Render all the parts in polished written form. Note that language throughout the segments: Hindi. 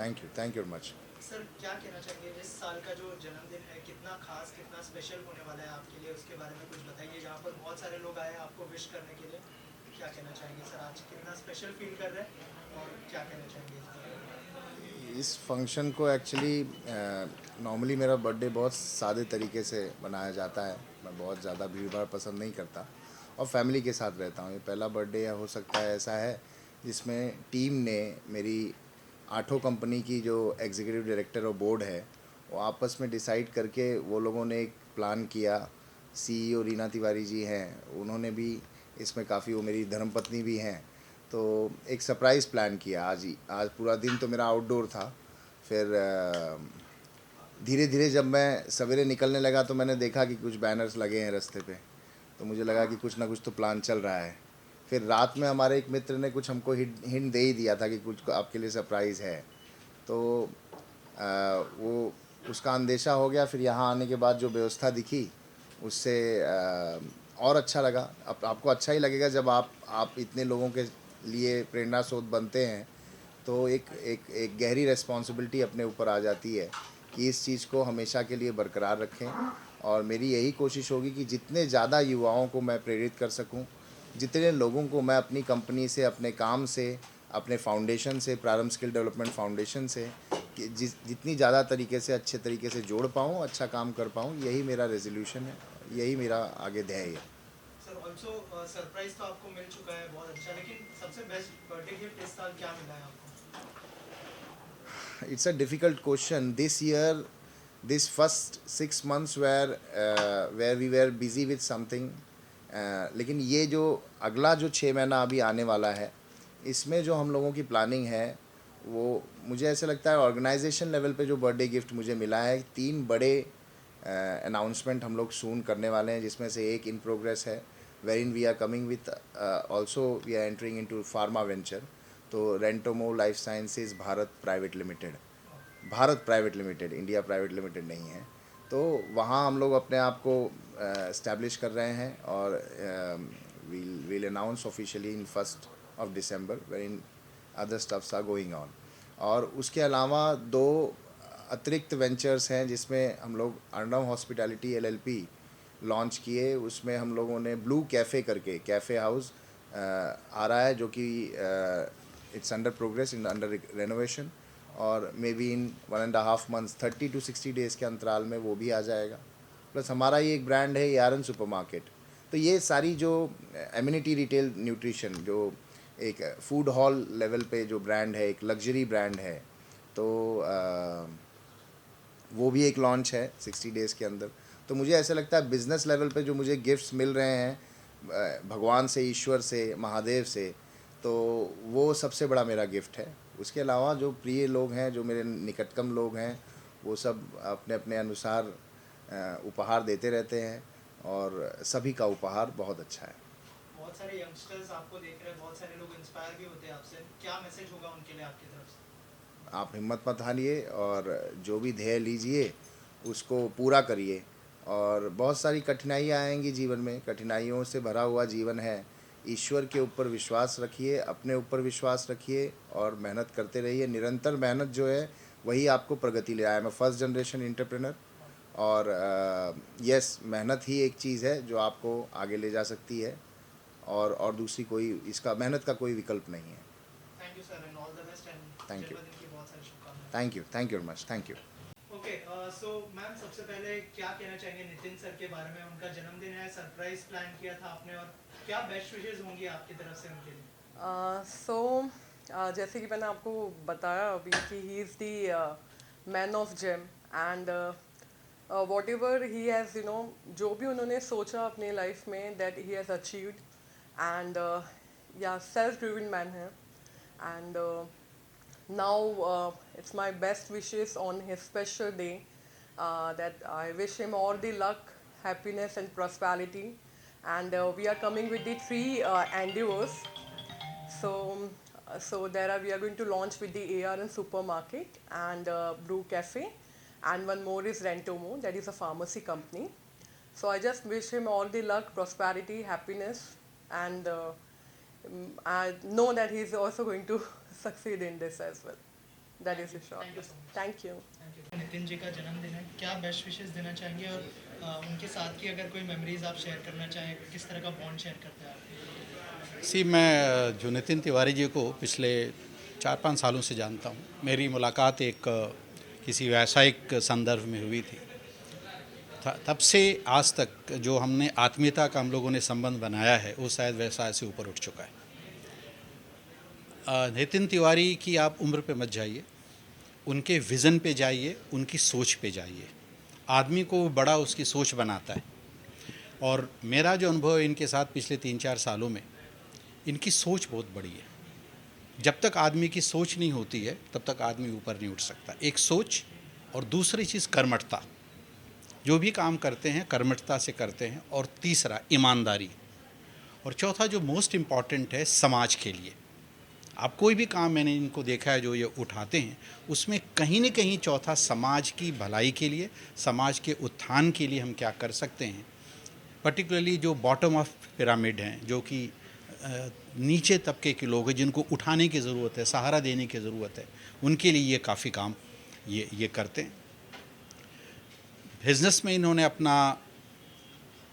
Thank you very much. Sir क्या कहना चाहेंगे इस साल का जो जन्मदिन है कितना खास कितना स्पेशल होने वाला है आपके लिए, उसके बारे में कुछ बताइए। यहाँ पर बहुत सारे लोग आए हैं आपको विश करने के लिए, क्या कहना चाहेंगे सर, आज कितना स्पेशल फील कर रहे हैं और क्या कहना चाहेंगे इस बारे में? इस फंक्शन को एक्चुअली नॉर्मली मेरा बर्थडे बहुत सादे तरीके से मनाया जाता है। मैं बहुत ज़्यादा भीड़ भाड़ पसंद नहीं करता और फैमिली के साथ रहता हूँ। ये पहला बर्थडे या हो सकता है ऐसा है जिसमें टीम ने मेरी 8 कंपनी की जो एग्जीक्यूटिव डायरेक्टर और बोर्ड है वो आपस में डिसाइड करके वो लोगों ने एक प्लान किया। सीईओ रीना तिवारी जी हैं, उन्होंने भी इसमें काफ़ी, वो मेरी धर्मपत्नी भी हैं, तो एक सरप्राइज़ प्लान किया। आज पूरा दिन तो मेरा आउटडोर था। फिर धीरे धीरे जब मैं सवेरे निकलने लगा तो मैंने देखा कि कुछ बैनर्स लगे हैं रास्ते पे, तो मुझे लगा कि कुछ ना कुछ तो प्लान चल रहा है। फिर रात में हमारे एक मित्र ने कुछ हमको हिंट दे ही दिया था कि कुछ आपके लिए सरप्राइज़ है, तो वो उसका अंदेशा हो गया। फिर यहाँ आने के बाद जो व्यवस्था दिखी उससे और अच्छा लगा। आपको अच्छा ही लगेगा जब आप इतने लोगों के लिए प्रेरणा स्रोत बनते हैं, तो एक गहरी रिस्पॉन्सिबिलिटी अपने ऊपर आ जाती है कि इस चीज़ को हमेशा के लिए बरकरार रखें। और मेरी यही कोशिश होगी कि जितने ज़्यादा युवाओं को मैं प्रेरित कर सकूं, जितने लोगों को मैं अपनी कंपनी से, अपने काम से, अपने फाउंडेशन से, प्रारंभ स्किल डेवलपमेंट फाउंडेशन से, कि जितनी ज़्यादा तरीके से, अच्छे तरीके से जोड़ पाऊँ, अच्छा काम कर पाऊँ, यही मेरा रेजोल्यूशन है, यही मेरा आगे ध्येय है। सर ऑल्सो सरप्राइज तो आपको मिल चुका है बहुत अच्छा, लेकिन सबसे बेस्ट बर्थडे गिफ्ट इस साल क्या मिला है आपको? It's a difficult question. This year, this first 6 months where we were busy with something. लेकिन ये जो अगला जो 6 महीना अभी आने वाला है, इसमें जो हम लोगों की प्लानिंग है, वो मुझे ऐसा लगता है ऑर्गेनाइजेशन लेवल पे जो बर्थडे गिफ्ट मुझे मिला है, 3 बड़े अनाउंसमेंट हम लोग सून करने वाले हैं, जिसमें से एक इन प्रोग्रेस है, where in we are coming with, also we are entering into pharma venture. तो Rentomo life sciences Bharat private limited, Bharat private limited, India private limited नहीं है। तो वहाँ हम लोग अपने आप को इस्टेब्लिश कर रहे हैं और we'll announce officially in 1st of December wherein other stuffs are going on। और उसके अलावा 2 अतिरिक्त वेंचर्स हैं जिसमें हम लोग अर्णव हॉस्पिटैलिटी LLP लॉन्च किए। उसमें हम लोगों ने ब्लू कैफ़े करके कैफ़े हाउस आ रहा है, जो कि it's under progress, in under renovation, और may be in 1.5 months 30 to 60 days के अंतराल में वो भी आ जाएगा। प्लस हमारा ही एक ब्रांड है यारन सुपरमार्केट। तो ये सारी जो एम्यूनिटी रिटेल न्यूट्रिशन, जो एक फूड हॉल लेवल पे जो ब्रांड है, एक लग्जरी ब्रांड है, तो वो भी एक लॉन्च है 60 डेज़ के अंदर। तो मुझे ऐसा लगता है बिज़नेस लेवल पे जो मुझे गिफ्ट्स मिल रहे हैं भगवान से, ईश्वर से, महादेव से, तो वो सबसे बड़ा मेरा गिफ्ट है। उसके अलावा जो प्रिय लोग हैं, जो मेरे निकटतम लोग हैं, वो सब अपने अपने अनुसार उपहार देते रहते हैं और सभी का उपहार बहुत अच्छा है। बहुत सारे यंगस्टर्स आपको देख रहे हैं, बहुत सारे लोग इंस्पायर भी होते हैं आपसे, क्या मैसेज होगा उनके लिए आपकी तरफ से? आप हिम्मत मत हारिए और जो भी ध्येय लीजिए उसको पूरा करिए। और बहुत सारी कठिनाइयाँ आएंगी जीवन में, कठिनाइयों से भरा हुआ जीवन है। ईश्वर के ऊपर विश्वास रखिए, अपने ऊपर विश्वास रखिए और मेहनत करते रहिए। निरंतर मेहनत जो है वही आपको प्रगति ले आया। मैं फर्स्ट जनरेशन एंटरप्रेनर, और यस, मेहनत ही एक चीज़ है जो आपको आगे ले जा सकती है, और दूसरी कोई, इसका मेहनत का कोई विकल्प नहीं है। Thank you sir and all the best and thank you, जन्मदिन की बहुत सारी शुभकामनाएं। Thank you very much, thank you. Okay, so ma'am सबसे पहले क्या कहना चाहेंगे नितिन सर के बारे में? उनका जन्मदिन है, सरप्राइज प्लान किया था आपने, और क्या बेस्ट विशेस होंगी आपकी तरफ से उनके लिए? जैसे कि मैंने आपको बताया अभी कि he is the man of gem and whatever he has जो भी उन्होंने सोचा अपने लाइफ में that he has achieved and या सेल्फ ड्रिवन मैन है and now it's my best wishes on his special day that I wish him all the luck, happiness and prosperity, and we are coming with the three endeavors. So there are, we are going to launch with the ARN supermarket and Brew Cafe, and one more is Rentomo, that is a pharmacy company. So I just wish him all the luck, prosperity, happiness, and I know that he's also going to succeed in this as well. That is a short list. Thank you. Nitin ji का जन्मदिन है, क्या बेस्ट विशेस देना चाहेंगे और उनके साथ की अगर कोई मेमोरीज आप शेयर करना चाहें, किस तरह का बॉन्ड शेयर करते हैं आप? मैं जो नितिन तिवारी जी को पिछले 4-5 सालों से जानता हूँ। मेरी मुलाकात एक किसी व्यावसायिक संदर्भ में हुई थी। तब से आज तक जो हमने आत्मीयता का हम लोगों ने संबंध बनाया है वो शायद व्यवसाय से ऊपर उठ चुका है। नितिन तिवारी की आप उम्र पे मत जाइए, उनके विज़न पे जाइए, उनकी सोच पे जाइए। आदमी को बड़ा उसकी सोच बनाता है। और मेरा जो अनुभव है इनके साथ पिछले 3-4 सालों में, इनकी सोच बहुत बड़ी है। जब तक आदमी की सोच नहीं होती है तब तक आदमी ऊपर नहीं उठ सकता। एक सोच और दूसरी चीज़ कर्मठता। जो भी काम करते हैं कर्मठता से करते हैं। और तीसरा ईमानदारी। और चौथा जो मोस्ट इम्पॉर्टेंट है समाज के लिए। आप कोई भी काम मैंने इनको देखा है जो ये उठाते हैं उसमें कहीं न कहीं चौथा समाज की भलाई के लिए, समाज के उत्थान के लिए हम क्या कर सकते हैं। पर्टिकुलरली जो बॉटम ऑफ पिरामिड हैं, जो कि नीचे तबके के लोग हैं जिनको उठाने की ज़रूरत है, सहारा देने की ज़रूरत है, उनके लिए ये काफ़ी काम ये करते हैं। बिज़नेस में इन्होंने अपना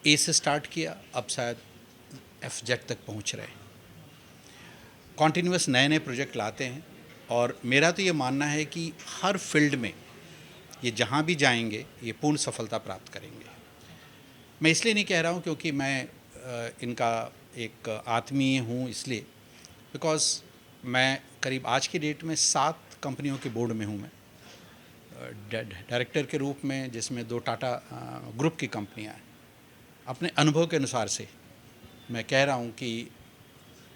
ए से स्टार्ट किया, अब शायद FZ तक पहुंच रहे हैं। कॉन्टीन्यूअस नए नए प्रोजेक्ट लाते हैं। और मेरा तो ये मानना है कि हर फील्ड में ये जहाँ भी जाएंगे ये पूर्ण सफलता प्राप्त करेंगे। मैं इसलिए नहीं कह रहा हूँ क्योंकि मैं इनका एक आत्मीय हूँ, इसलिए बिकॉज़ मैं करीब आज की डेट में 7 कंपनियों के बोर्ड में हूँ। मैं डायरेक्टर के रूप में, जिसमें 2 टाटा ग्रुप की कंपनियाँ हैं। अपने अनुभव के अनुसार से मैं कह रहा हूँ कि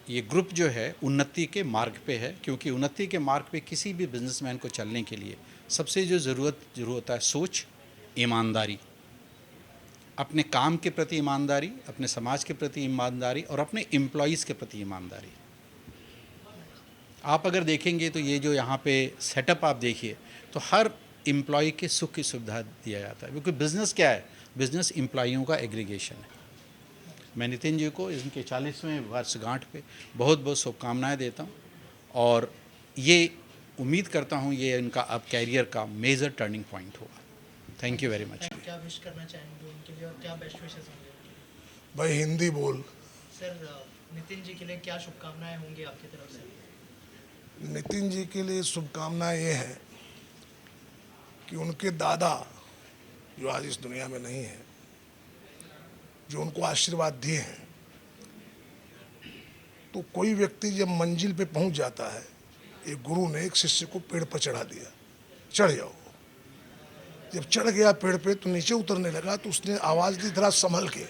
ये ग्रुप जो है उन्नति के मार्ग पे है, क्योंकि उन्नति के मार्ग पे किसी भी बिजनेसमैन को चलने के लिए सबसे जो ज़रूरत होता है सोच, ईमानदारी, अपने काम के प्रति ईमानदारी, अपने समाज के प्रति ईमानदारी और अपने एम्प्लॉइज़ के प्रति ईमानदारी। आप अगर देखेंगे तो ये जो यहाँ पे सेटअप आप देखिए तो हर एम्प्लॉय के सुख की सुविधा दिया जाता है, क्योंकि बिज़नेस क्या है, बिज़नेस एम्प्लॉइयों का एग्रीगेशन है। मैं नितिन जी को इनके 40वें वर्षगांठ पे बहुत बहुत शुभकामनाएं देता हूँ और ये उम्मीद करता हूँ ये इनका अब कैरियर का मेजर टर्निंग पॉइंट होगा। Thank you very much. क्या विश करना चाहेंगे उनके लिए और क्या बेस्ट विशेस होंगे उनके लिए? भाई हिंदी बोल। सर, नितिन जी के लिए क्या शुभकामनाएं होंगी आपकी तरफ से? नितिन जी के लिए शुभकामनाएं ये है कि उनके दादा जो आज इस दुनिया में नहीं है, जो उनको आशीर्वाद दिए हैं, तो कोई व्यक्ति जब मंजिल पे पहुंच जाता है, एक गुरु ने एक शिष्य को पेड़ पर चढ़ा दिया, चढ़ जाओ। जब चढ़ गया पेड़ पे तो नीचे उतरने लगा तो उसने आवाज़ दी थोड़ा संभल के।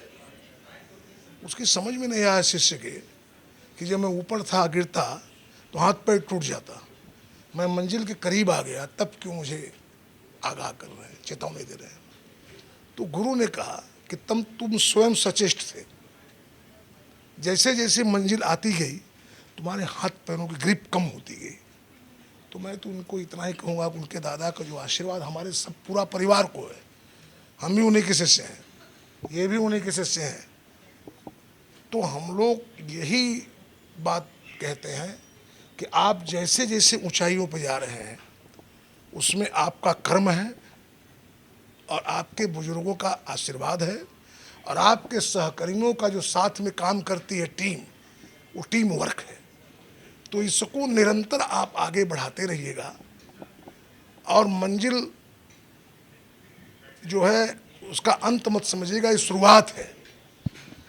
उसकी समझ में नहीं आया शिष्य के कि जब मैं ऊपर था गिरता तो हाथ पैर टूट जाता, मैं मंजिल के करीब आ गया तब क्यों मुझे आगाह कर रहे हैं, चेतावनी दे रहे हैं। तो गुरु ने कहा कि तुम स्वयं सचेष्ट थे, जैसे जैसे मंजिल आती गई तुम्हारे हाथ पैरों की ग्रिप कम होती गई। तो मैं तो उनको इतना ही कहूँगा कि उनके दादा का जो आशीर्वाद हमारे सब पूरा परिवार को है, हम भी उन्हीं के शिष्य हैं, ये भी उन्हीं के शिष्य हैं। तो हम लोग यही बात कहते हैं कि आप जैसे जैसे ऊंचाइयों पर जा रहे हैं उसमें आपका कर्म है और आपके बुजुर्गों का आशीर्वाद है और आपके सहकर्मियों का जो साथ में काम करती है टीम, वो टीम वर्क है। तो इसको निरंतर आप आगे बढ़ाते रहिएगा और मंजिल जो है उसका अंत मत समझिएगा, ये शुरुआत है।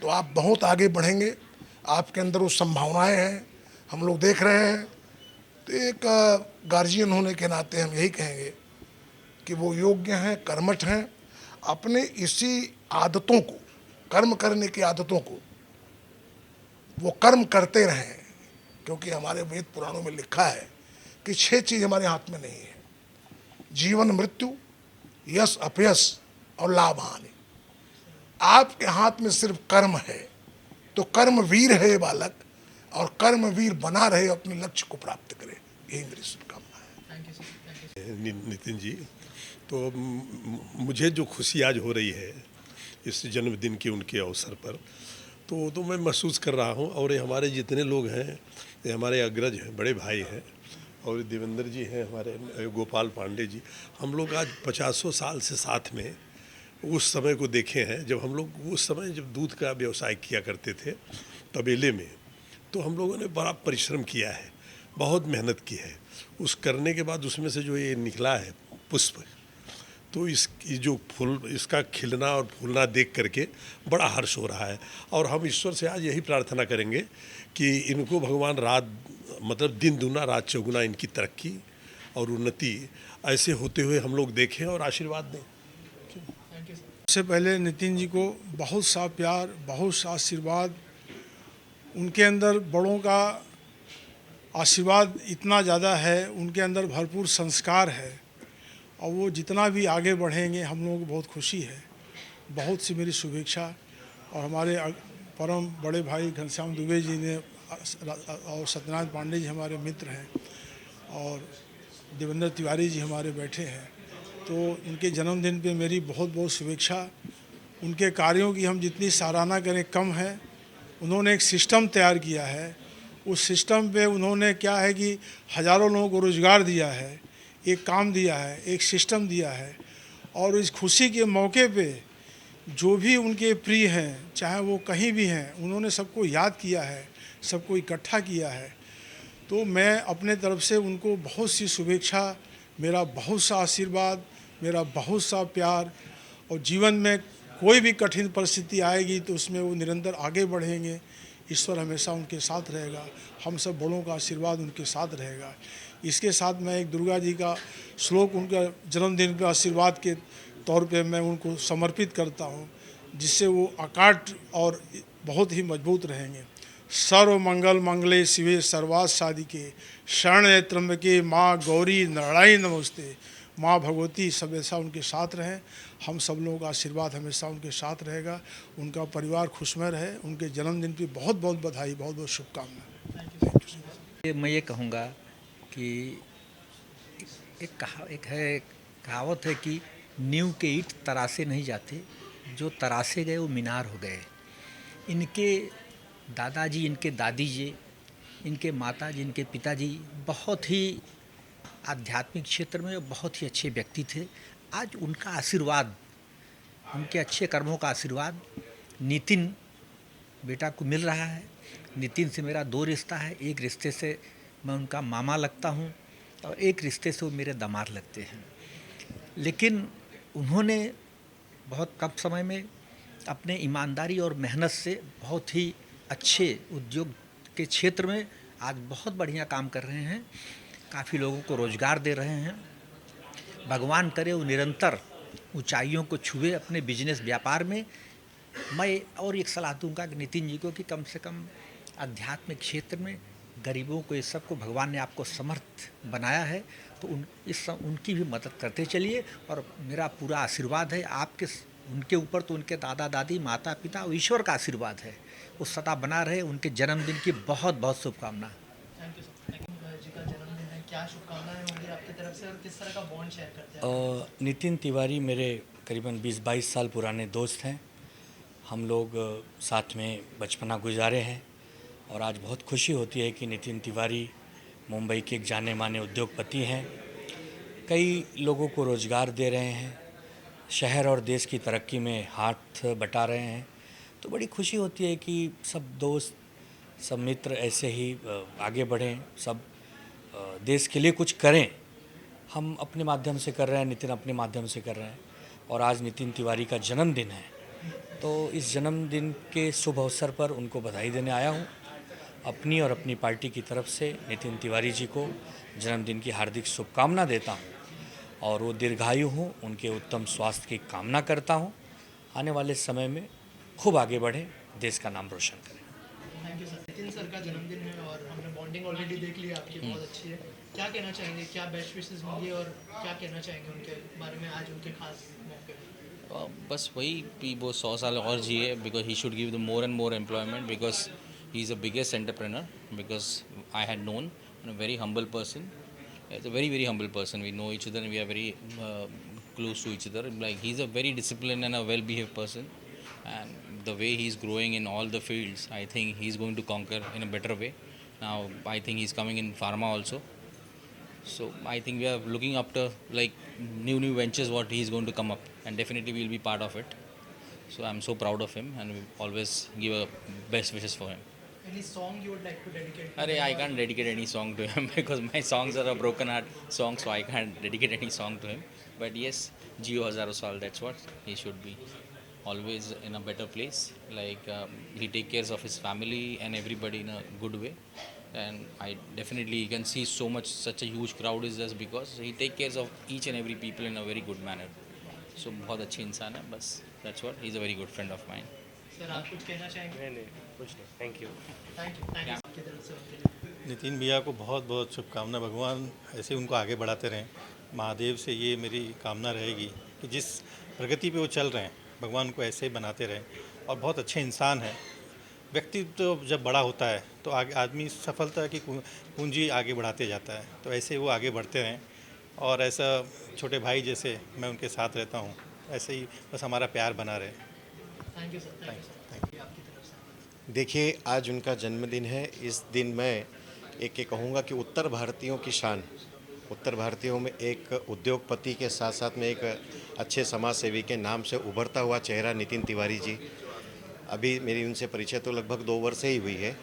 तो आप बहुत आगे बढ़ेंगे, आपके अंदर वो संभावनाएं हैं, हम लोग देख रहे हैं। तो एक गार्जियन होने के नाते हम यही कहेंगे कि वो योग्य हैं, कर्मठ हैं। अपने इसी आदतों को, कर्म करने की आदतों को वो कर्म करते रहें, क्योंकि हमारे वेद पुराणों में लिखा है कि 6 चीज़ हमारे हाथ में नहीं है, जीवन मृत्यु, यश अपयश और लाभ हानि। आपके हाथ में सिर्फ कर्म है, तो कर्मवीर है ये बालक, और कर्मवीर बना रहे, अपने लक्ष्य को प्राप्त करे। यही मेरी शुभकामना है। Thank you sir, thank you. Nitin ji, तो मुझे जो खुशी आज हो रही है इस जन्मदिन के उनके अवसर पर, तो मैं महसूस कर रहा हूँ। और ये हमारे जितने लोग हैं, ये हमारे अग्रज हैं, बड़े भाई हैं और देवेंद्र जी हैं हमारे, गोपाल पांडे जी, हम लोग आज 50 साल से साथ में उस समय को देखे हैं जब हम लोग उस समय जब दूध का व्यवसाय किया करते थे तबेले में, तो हम लोगों ने बड़ा परिश्रम किया है, बहुत मेहनत की है। उस करने के बाद उसमें से जो ये निकला है पुष्प, तो इसकी जो फूल, इसका खिलना और फूलना देख करके बड़ा हर्ष हो रहा है। और हम ईश्वर से आज यही प्रार्थना करेंगे कि इनको भगवान रात मतलब दिन दूना रात चौगुना इनकी तरक्की और उन्नति ऐसे होते हुए हम लोग देखें और आशीर्वाद दें। सबसे पहले नितिन जी को बहुत सा प्यार, बहुत सा आशीर्वाद। उनके अंदर बड़ों का आशीर्वाद इतना ज़्यादा है, उनके अंदर भरपूर संस्कार है और वो जितना भी आगे बढ़ेंगे हम लोगों को बहुत खुशी है। बहुत सी मेरी शुभेच्छा। और हमारे परम बड़े भाई घनश्याम दुबे जी ने और सत्यनारायण पांडे जी हमारे मित्र हैं और देवेंद्र तिवारी जी हमारे बैठे हैं, तो उनके जन्मदिन पे मेरी बहुत बहुत शुभेच्छा। उनके कार्यों की हम जितनी सराहना करें कम है। उन्होंने एक सिस्टम तैयार किया है, उस सिस्टम पे उन्होंने क्या है कि हज़ारों लोगों को रोज़गार दिया है, एक काम दिया है, एक सिस्टम दिया है। और इस खुशी के मौके पे जो भी उनके प्रिय हैं, चाहे वो कहीं भी हैं, उन्होंने सबको याद किया है, सबको इकट्ठा किया है। तो मैं अपने तरफ से उनको बहुत सी शुभेच्छा, मेरा बहुत सा आशीर्वाद, मेरा बहुत सा प्यार। और जीवन में कोई भी कठिन परिस्थिति आएगी तो उसमें वो निरंतर आगे बढ़ेंगे। ईश्वर हमेशा उनके साथ रहेगा, हम सब बड़ों का आशीर्वाद उनके साथ रहेगा। इसके साथ मैं एक दुर्गा जी का श्लोक उनका जन्मदिन पर आशीर्वाद के तौर पे मैं उनको समर्पित करता हूँ, जिससे वो अकाट और बहुत ही मजबूत रहेंगे। सर्व मंगल मंगले शिवे सर्वार्थ साधिके शरण्य त्र्यंबके माँ गौरी नारायणी नमस्ते। माँ भगवती हमेशा उनके साथ रहें, हम सब लोगों का आशीर्वाद हमेशा उनके साथ रहेगा। उनका परिवार खुशमय रहे। उनके जन्मदिन की बहुत बहुत बधाई, बहुत बहुत शुभकामनाएं। मैं ये कहूँगा कि एक कहावत है कि नींव के ईंट तरासे नहीं जाते, जो तरासे गए वो मीनार हो गए। इनके दादाजी, इनके दादी जी, इनके माताजी, इनके पिताजी बहुत ही आध्यात्मिक क्षेत्र में बहुत ही अच्छे व्यक्ति थे। आज उनका आशीर्वाद, उनके अच्छे कर्मों का आशीर्वाद नितिन बेटा को मिल रहा है। नितिन से मेरा 2 रिश्ता है। एक रिश्ते से मैं उनका मामा लगता हूँ और एक रिश्ते से वो मेरे दामाद लगते हैं। लेकिन उन्होंने बहुत कम समय में अपने ईमानदारी और मेहनत से बहुत ही अच्छे उद्योग के क्षेत्र में आज बहुत बढ़िया काम कर रहे हैं, काफ़ी लोगों को रोज़गार दे रहे हैं। भगवान करे वो निरंतर ऊंचाइयों को छुए अपने बिजनेस व्यापार में। मैं और एक सलाह दूंगा कि नितिन जी को कि कम से कम आध्यात्मिक क्षेत्र में गरीबों को, इस सब को भगवान ने आपको समर्थ बनाया है, तो उनकी भी मदद करते चलिए। और मेरा पूरा आशीर्वाद है आपके उनके ऊपर, तो उनके दादा दादी, माता पिता और ईश्वर का आशीर्वाद है, वो सदा बना रहे। उनके जन्मदिन की बहुत बहुत शुभकामना। Thank you sir. जी का जन्मदिन है, क्या शुभकामनाएं होंगी आपकी तरफ से और किस तरह का बॉन्ड शेयर करते हैं? नितिन तिवारी मेरे करीबन 20-22 साल पुराने दोस्त हैं। हम लोग साथ में बचपना गुजारे हैं और आज बहुत खुशी होती है कि नितिन तिवारी मुंबई के एक जाने माने उद्योगपति हैं, कई लोगों को रोज़गार दे रहे हैं, शहर और देश की तरक्की में हाथ बटा रहे हैं। तो बड़ी खुशी होती है कि सब दोस्त, सब मित्र ऐसे ही आगे बढ़ें, सब देश के लिए कुछ करें। हम अपने माध्यम से कर रहे हैं, नितिन अपने माध्यम से कर रहे हैं। और आज नितिन तिवारी का जन्मदिन है, तो इस जन्मदिन के शुभ अवसर पर उनको बधाई देने आया हूँ। अपनी और अपनी पार्टी की तरफ से नितिन तिवारी जी को जन्मदिन की हार्दिक शुभकामना देता हूँ और वो दीर्घायु हों, उनके उत्तम स्वास्थ्य की कामना करता हूँ। आने वाले समय में खूब आगे बढ़ें, देश का नाम रोशन करें। Thank you sir. Nitin sir का जन्मदिन है और हमने बॉन्डिंग ऑलरेडी देख ली आपकी, बहुत अच्छी है। क्या कहना चाहेंगे, क्या बेस्ट विशेस होंगे और क्या कहना चाहेंगे उनके बारे में आज उनके खास मौके पर? बस वही कि वो 100 साल और जिए, because he should give the more and more employment, because he is the biggest entrepreneur, because I had known a very humble person. He's a very humble person. We know each other and we are very close to each other. Like, he's a very disciplined and a well-behaved person, and the way he's growing in all the fields, I think he's going to conquer in a better way. Now I think he's coming in pharma also, So I think we are looking after like new ventures what he is going to come up, and definitely we will be part of it. So I'm so proud of him, and we always give a best wishes for him. Any song you would like to dedicate to Arey, him I or- can't dedicate any song to him because my songs are a broken heart song, so I can't dedicate any song to him. But yes, Gio Hazaro Sal, that's what he should be. Always in a better place. Like he take care of his family and everybody in a good way. And I definitely you can see so much such a huge crowd is just because he take care of each and every people in a very good manner. So बहुत अच्छी इंसान है बस. That's what. He's a very good friend of mine. Sir आप कुछ कहना चाहेंगे? नहीं कुछ नहीं, थैंक यू। थैंक यू आपकी तरफ से उनके लिए। नितिन भैया को बहुत बहुत शुभकामना। भगवान ऐसे उनको आगे बढ़ाते रहें। महादेव से ये मेरी कामना रहेगी कि जिस प्रगति पे वो चल रहे हैं भगवान उनको ऐसे ही बनाते रहें। और बहुत अच्छे इंसान हैं। व्यक्तित्व तो जब बड़ा होता है तो आगे आदमी सफलता की पूंजी आगे बढ़ाते जाता है, तो ऐसे वो आगे बढ़ते रहें। और ऐसा छोटे भाई जैसे मैं उनके साथ रहता हूँ, ऐसे ही बस हमारा प्यार बना रहे। Thank you sir, thank you आपकी तरफ से। देखिए, आज उनका जन्मदिन है। इस दिन मैं एक कहूँगा कि उत्तर भारतीयों की शान, उत्तर भारतीयों में एक उद्योगपति के साथ साथ में एक अच्छे समाज सेवी के नाम से उभरता हुआ चेहरा नितिन तिवारी जी। अभी मेरी उनसे परिचय तो लगभग 2 वर्ष ही हुई है,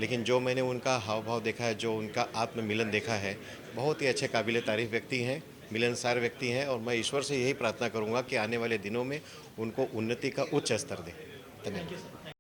लेकिन जो मैंने उनका हाव भाव देखा है, जो उनका आत्ममिलन देखा है, बहुत ही अच्छे काबिल तारीफ़ व्यक्ति हैं, मिलनसार व्यक्ति हैं। और मैं ईश्वर से यही प्रार्थना करूंगा कि आने वाले दिनों में उनको उन्नति का उच्च स्तर दें। धन्यवाद।